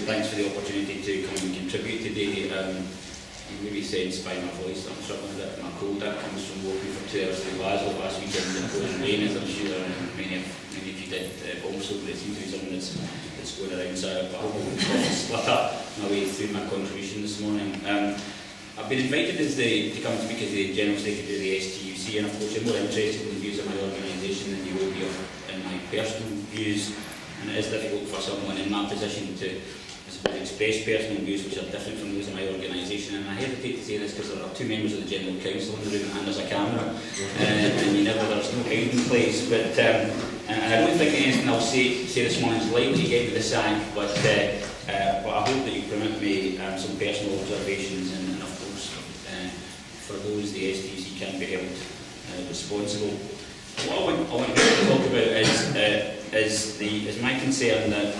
thanks for the opportunity to come and contribute today. You maybe sense by my voice that I'm struggling a bit with my cold. That comes from walking for 2 hours to Glasgow last weekend in the pouring rain, as I'm sure many of you did also, but it seems to be something that's going around, so I hope I'll split up my way through my contribution this morning. I've been invited to come and speak as the General Secretary of the STUC, and of course you're more interested in the views of my organisation than you will be in my personal views, and it is difficult for someone in my position to, I suppose, express personal views which are different from those of my organisation. And I hesitate to say this because there are 2 members of the General Council in the room and there's a camera, and there's no hiding place. But and I don't think anything I'll say this morning is likely to get me the sack, but I hope that you permit me some personal observations, and of course, for those the STUC can be held responsible. What I want to talk about is my concern that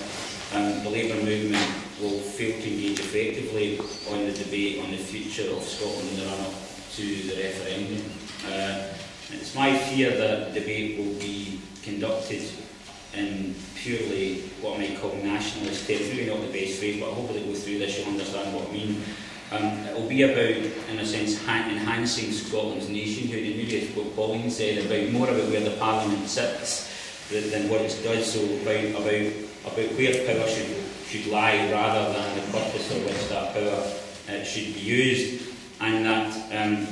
the Labour movement will fail to engage effectively on the debate on the future of Scotland in the run-up to the referendum. It's my fear that the debate will be conducted in purely what I might call nationalist terms. Maybe not the best phrase, but I hope as I go through this you'll understand what I mean. It will be about, in a sense, enhancing Scotland's nationhood, and maybe it's what Pauline said, more about where the Parliament sits than what it does, so about where power should lie rather than the purpose for which that power should be used. And that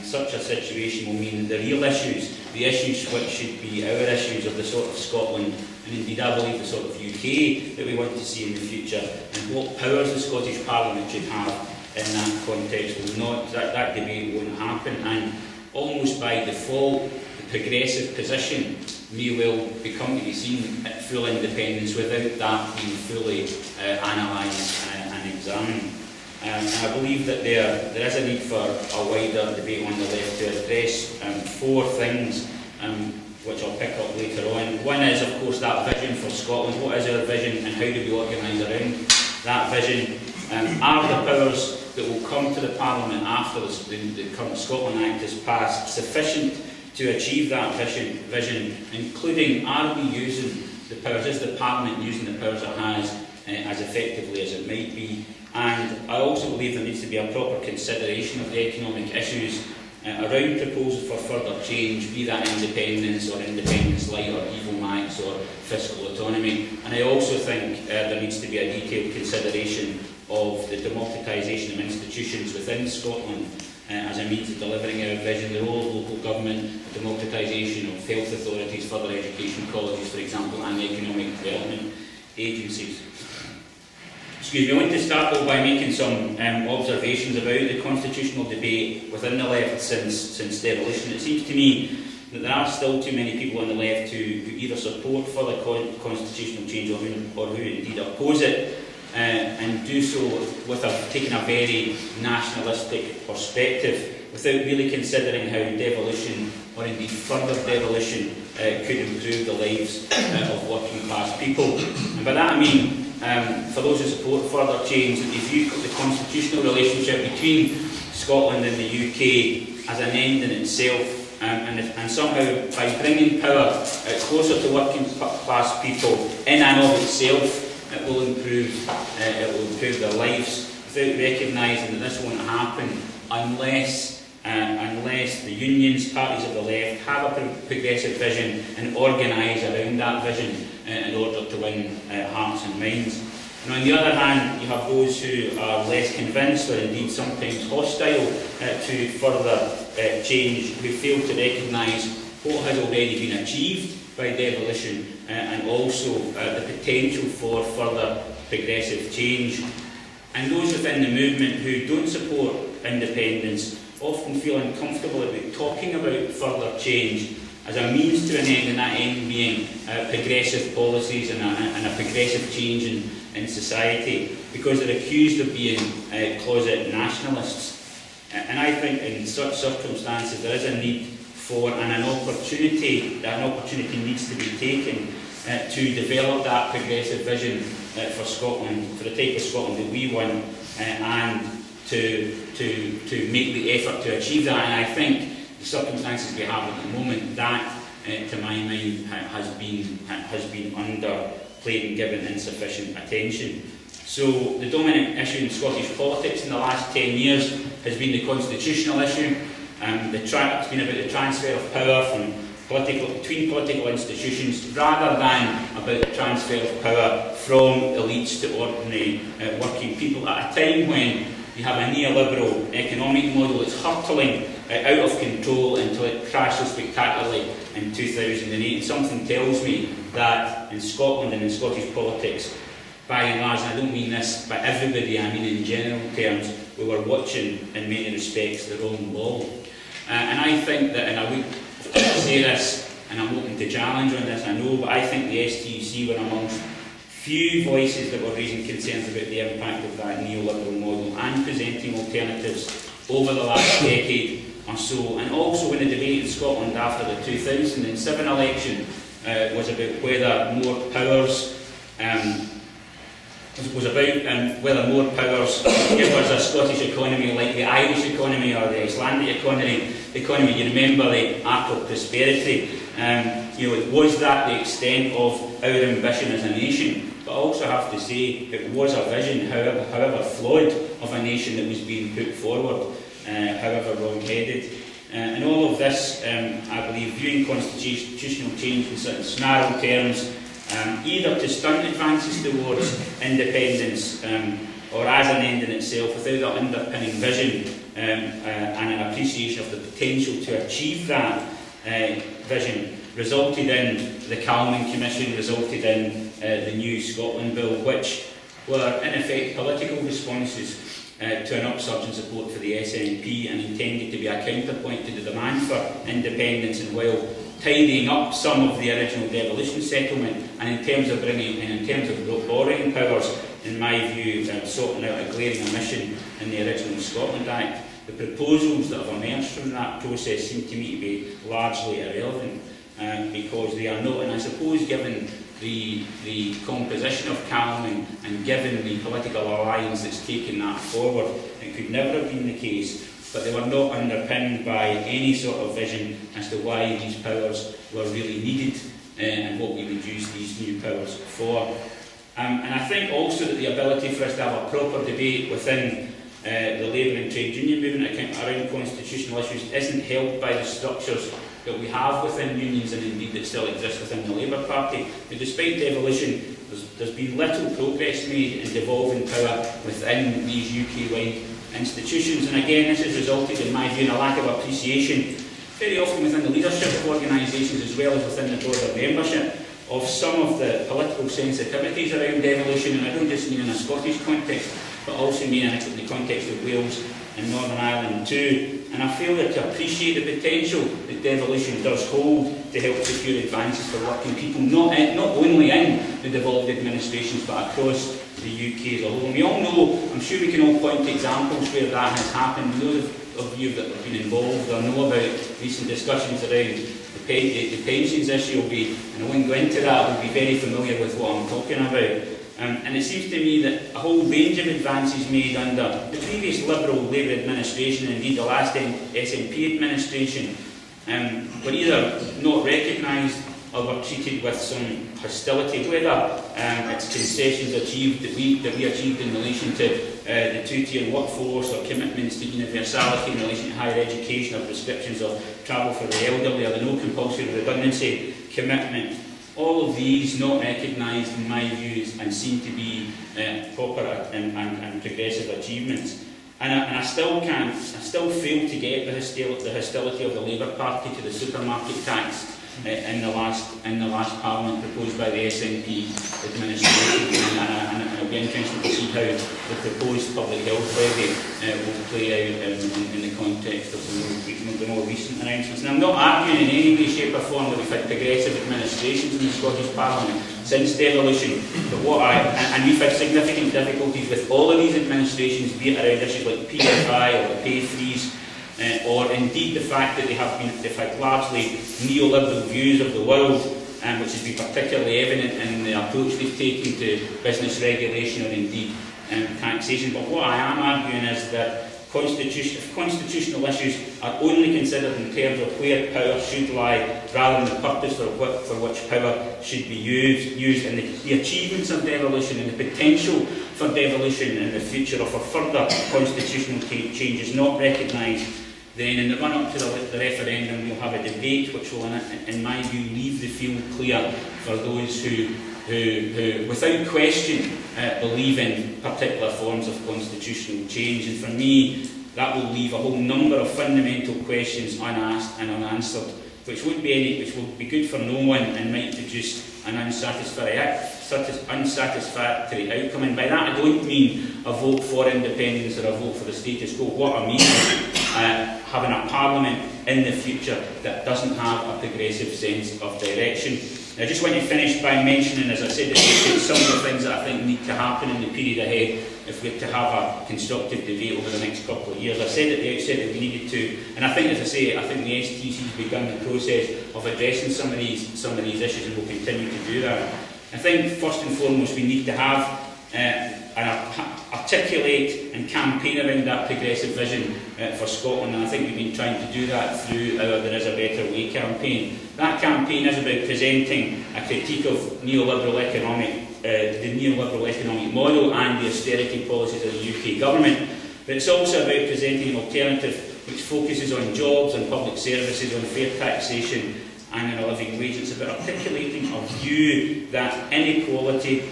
such a situation will mean that the real issues, the issues which should be our issues of the sort of Scotland, and indeed I believe the sort of UK that we want to see in the future, and what powers the Scottish Parliament should have in that context will not, that debate won't happen, and almost by default the progressive position may well become to be seen at full independence without that being fully analysed and examined. And I believe that there is a need for a wider debate on the left to address 4 things which I'll pick up later on. One is, of course, that vision for Scotland. What is our vision and how do we organise around that vision? Are the powers that will come to the Parliament after the current Scotland Act is passed sufficient to achieve that vision, including are we using the powers, is the Parliament using the powers it has as effectively as it might be? And I also believe there needs to be a proper consideration of the economic issues around proposals for further change, be that independence or independence light or evil max or fiscal autonomy. And I also think there needs to be a detailed consideration of the democratisation of institutions within Scotland as a means of delivering our vision, the role of local government, the democratisation of health authorities, further education colleges, for example, and economic development agencies. Excuse me, I want to start though by making some observations about the constitutional debate within the left since devolution. It seems to me that there are still too many people on the left who either support further constitutional change or who indeed oppose it, and do so with taking a very nationalistic perspective without really considering how devolution or indeed further devolution could improve the lives of working class people. And by that I mean, for those who support further change, that they view the constitutional relationship between Scotland and the UK as an end in itself, and somehow by bringing power closer to working class people in and of itself, it will improve their lives, without recognising that this won't happen unless the unions, parties of the left, have a progressive vision and organise around that vision in order to win hearts and minds. And on the other hand, you have those who are less convinced or indeed sometimes hostile to further change, who fail to recognise what has already been achieved by devolution and also the potential for further progressive change. And those within the movement who don't support independence often feel uncomfortable about talking about further change as a means to an end, and that end being progressive policies and a progressive change in society, because they're accused of being closet nationalists. And I think in such circumstances there is a need for an opportunity needs to be taken to develop that progressive vision for Scotland, for the type of Scotland that we want, and to make the effort to achieve that. And I think the circumstances we have at the moment, that to my mind has been underplayed and given insufficient attention. So the dominant issue in Scottish politics in the last 10 years has been the constitutional issue. It's been about the transfer of power between political institutions rather than about the transfer of power from elites to ordinary working people at a time when you have a neoliberal economic model that's hurtling out of control until it crashes spectacularly in 2008. Something tells me that in Scotland and in Scottish politics, by and large, and I don't mean this by everybody, I mean in general terms, we were watching, in many respects, the wrong ball. And I think that, and I would say this, and I'm open to challenge on this, I know, but I think the STUC were amongst few voices that were raising concerns about the impact of that neoliberal model and presenting alternatives over the last decade or so. And also when the debate in Scotland after the 2007 election was about whether more powers whether more powers give us a Scottish economy like the Irish economy or the Icelandic economy. You remember the Arc of Prosperity. Was that the extent of our ambition as a nation? But I also have to say it was a vision, however flawed, of a nation that was being put forward, however wrong-headed. And all of this, I believe, viewing constitutional change in certain narrow terms, either to stunt advances towards independence or as an end in itself without that underpinning vision and an appreciation of the potential to achieve that vision, resulted in the Calming Commission, resulted in the New Scotland Bill, which were in effect political responses to an upsurge in support for the SNP and intended to be a counterpoint to the demand for independence, and while tidying up some of the original devolution settlement, and in terms of borrowing powers, in my view, sorting out a glaring omission in the original Scotland Act. The proposals that have emerged from that process seem to me to be largely irrelevant because they are not, and I suppose given the composition of Calming and given the political alliance that's taken that forward, it could never have been the case. But they were not underpinned by any sort of vision as to why these powers were really needed and what we would use these new powers for. And I think also that the ability for us to have a proper debate within the labour and trade union movement around constitutional issues isn't helped by the structures that we have within unions and indeed that still exist within the Labour Party. But despite devolution, there's been little progress made in devolving power within these UK-wide institutions, and again this has resulted, in my view, in a lack of appreciation, very often within the leadership of organisations as well as within the broader membership, of some of the political sensitivities around devolution, and I don't just mean in a Scottish context, but also mean in the context of Wales and Northern Ireland too. And I fail to appreciate the potential that devolution does hold to help secure advances for working people, not only in the devolved administrations but across the UK as a whole. And we all know, I'm sure we can all point to examples where that has happened. Those of you that have been involved or know about recent discussions around the pensions issue will be, and I won't go into that, will be very familiar with what I'm talking about. And it seems to me that a whole range of advances made under the previous Liberal Labour administration, and indeed the last SNP administration, were either not recognised or were treated with some hostility, whether it's concessions achieved that we achieved in relation to the two-tier workforce, or commitments to universality in relation to higher education, or prescriptions of travel for the elderly, or the no compulsory redundancy commitment. All of these not recognised in my views and seem to be proper and progressive achievements. And I still fail to get the hostility of the Labour Party to the supermarket tax in the last Parliament proposed by the SNP administration, and it'll be interesting to see how the proposed public health levy will play out in the context of the more recent announcements. And I'm not arguing in any way, shape or form that we've had progressive administrations in the Scottish Parliament since devolution, but and we've had significant difficulties with all of these administrations, be it around issues like PFI or the pay freeze, or indeed the fact that they've had largely neoliberal views of the world, which has been particularly evident in the approach they've taken to business regulation or indeed taxation. But what I am arguing is that constitutional issues are only considered in terms of where power should lie, rather than the purpose for which power should be used, and the achievements of devolution and the potential for devolution in the future of a further constitutional change is not recognised, then in the run-up to the referendum we'll have a debate which will, in my view, leave the field clear for those who without question, believe in particular forms of constitutional change. And for me, that will leave a whole number of fundamental questions unasked and unanswered, which will be good for no one and might produce an unsatisfactory outcome. And by that I don't mean a vote for independence or a vote for the status quo. What I mean is having a parliament in the future that doesn't have a progressive sense of direction. I just want to finish by mentioning, as I said, some of the things that I think need to happen in the period ahead if we're to have a constructive debate over the next couple of years. I said at the outset that we needed to, and I think, as I say, I think the STUC has begun the process of addressing some of these issues and will continue to do that. I think first and foremost we need to have articulate and campaign around that progressive vision for Scotland, and I think we've been trying to do that through our There Is a Better Way campaign. That campaign is about presenting a critique of the neoliberal economic model and the austerity policies of the UK government, but it's also about presenting an alternative which focuses on jobs and public services, on fair taxation and on a living wage. It's about articulating a view that inequality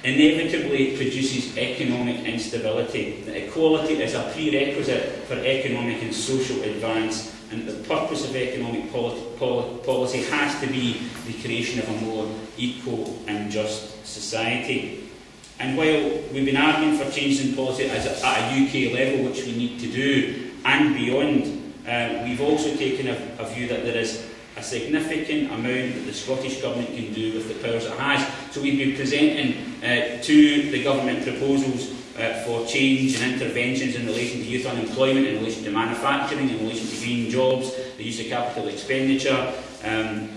inevitably produces economic instability, that equality is a prerequisite for economic and social advance, and the purpose of economic policy has to be the creation of a more equal and just society. And while we've been arguing for changes in policy at a UK level, which we need to do, and beyond, we've also taken a view that there is a significant amount that the Scottish Government can do with the powers it has. So we've been presenting to the Government proposals for change and interventions in relation to youth unemployment, in relation to manufacturing, in relation to green jobs, the use of capital expenditure,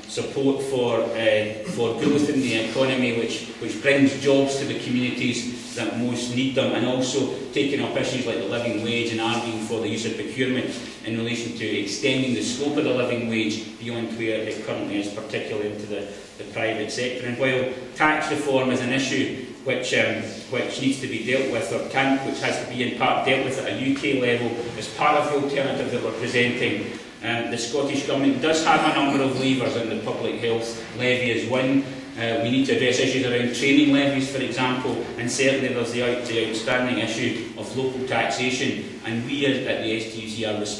support for growth in the economy which brings jobs to the communities that most need them, and also taking up issues like the living wage and arguing for the use of procurement in relation to extending the scope of the living wage beyond where it currently is, particularly into the private sector. And while tax reform is an issue which needs to be dealt with, which has to be in part dealt with at a UK level, as part of the alternative that we're presenting, the Scottish Government does have a number of levers, and the public health levy is one. We need to address issues around training levies, for example, and certainly there's the outstanding issue of local taxation, and we at the STUC are as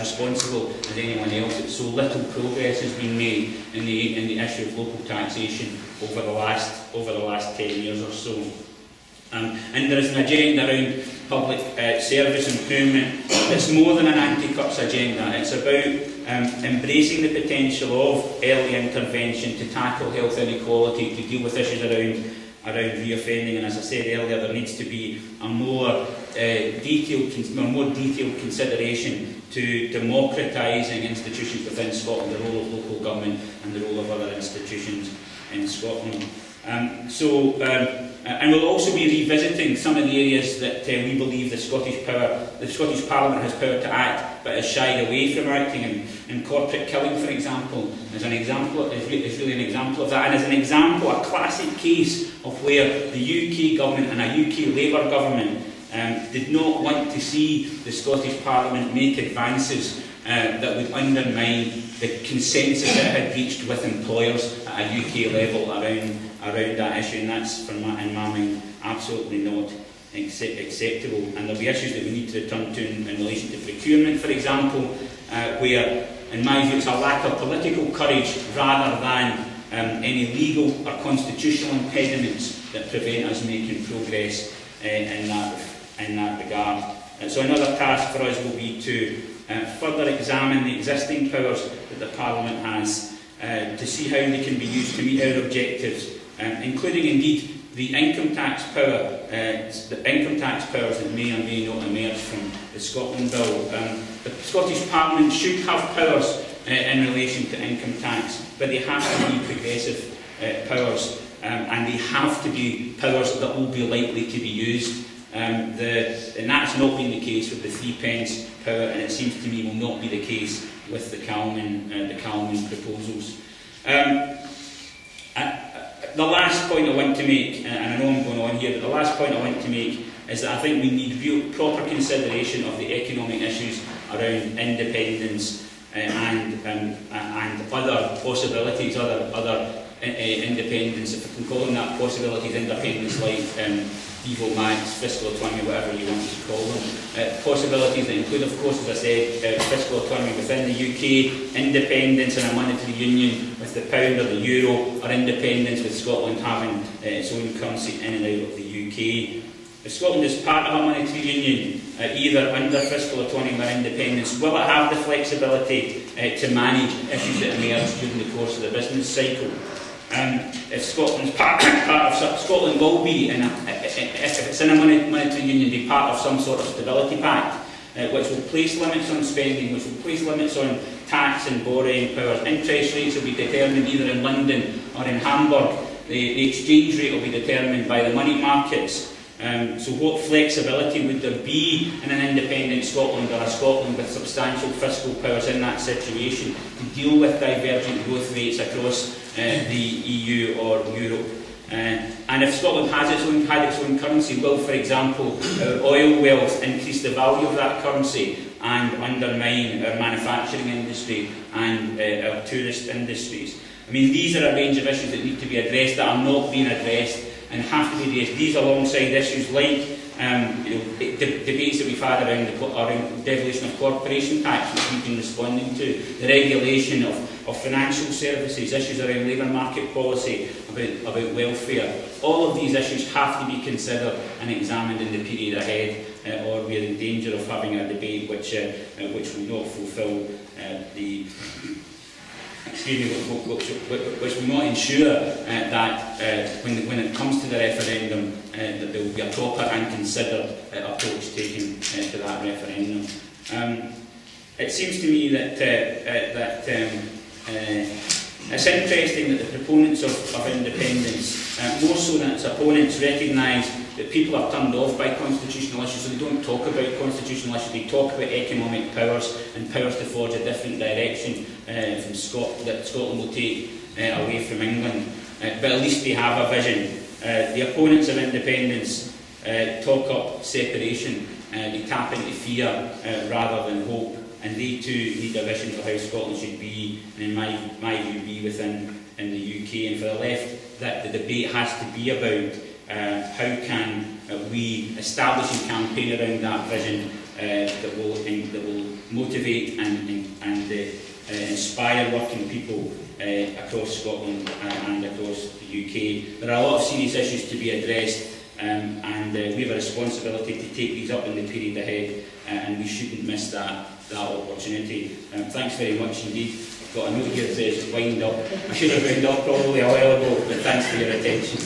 responsible as anyone else. That so little progress has been made in the issue of local taxation over the last 10 years or so. And there is an agenda around public service improvement that's more than an anti-cuts agenda. It's about embracing the potential of early intervention to tackle health inequality, to deal with issues around reoffending, and as I said earlier, there needs to be a more detailed consideration to democratising institutions within Scotland, the role of local government and the role of other institutions in Scotland. And we'll also be revisiting some of the areas that we believe the Scottish Parliament has power to act, but has shied away from acting. And corporate killing, for example, is really an example of that, and is an example, a classic case of where the UK government and a UK Labour government did not want to see the Scottish Parliament make advances that would undermine the consensus that it had reached with employers at a UK level around that issue, and that's, in my mind, absolutely not acceptable. And there'll be issues that we need to return to in relation to procurement, for example, where, in my view, it's a lack of political courage rather than any legal or constitutional impediments that prevent us making progress in that regard. So another task for us will be to further examine the existing powers that the Parliament has to see how they can be used to meet our objectives, including indeed the income tax powers that may or may not emerge from the Scotland Bill. The Scottish Parliament should have powers in relation to income tax, but they have to be progressive powers, and they have to be powers that will be likely to be used. And that's not been the case with the 3 pence power, and it seems to me will not be the case with the Calman proposals. The last point I want to make, and I know I'm going on here, but the last point I want to make is that I think we need real proper consideration of the economic issues around independence and other possibilities, other independence, if I can call them that, possibilities, independence like evil max, fiscal autonomy, whatever you want to call them. Possibilities that include, of course, as I said, fiscal autonomy within the UK, independence in a monetary union with the pound or the euro, or independence with Scotland having its own currency in and out of the UK. If Scotland is part of a monetary union, either under fiscal autonomy or independence, will it have the flexibility to manage issues that emerge during the course of the business cycle? If Scotland's part of Scotland will be, if it's in a monetary union, be part of some sort of stability pact, which will place limits on spending, which will place limits on tax and borrowing powers. Interest rates will be determined either in London or in Hamburg. The exchange rate will be determined by the money markets. So what flexibility would there be in an independent Scotland or a Scotland with substantial fiscal powers in that situation to deal with divergent growth rates across the EU or Europe? And if Scotland had its own currency, will, for example, our oil wealth increase the value of that currency and undermine our manufacturing industry and our tourist industries? I mean, these are a range of issues that need to be addressed that are not being addressed and have to be addressed. These alongside issues like debates that we've had around devolution of corporation tax, which we've been responding to, the regulation of financial services, issues around labour market policy, about welfare. All of these issues have to be considered and examined in the period ahead, or we're in danger of having a debate which will not fulfil which will not ensure that when it comes to the referendum that there will be a proper and considered approach taken to that referendum. It seems to me that it's interesting that the proponents of independence, more so than its opponents, recognise that people are turned off by constitutional issues, so they don't talk about constitutional issues, they talk about economic powers and powers to forge a different direction from that Scotland will take away from England. But at least they have a vision. The opponents of independence talk up separation, they tap into fear rather than hope, and they too need a vision for how Scotland should be, and in my view, be within in the UK. And for the left, that the debate has to be about how can we establish and campaign around that vision that will motivate and inspire working people across Scotland and across the UK. There are a lot of serious issues to be addressed, and we have a responsibility to take these up in the period ahead, and we shouldn't miss that opportunity. Thanks very much indeed. I've got a note here that says wind up. I should have wound up probably a while ago, but thanks for your attention.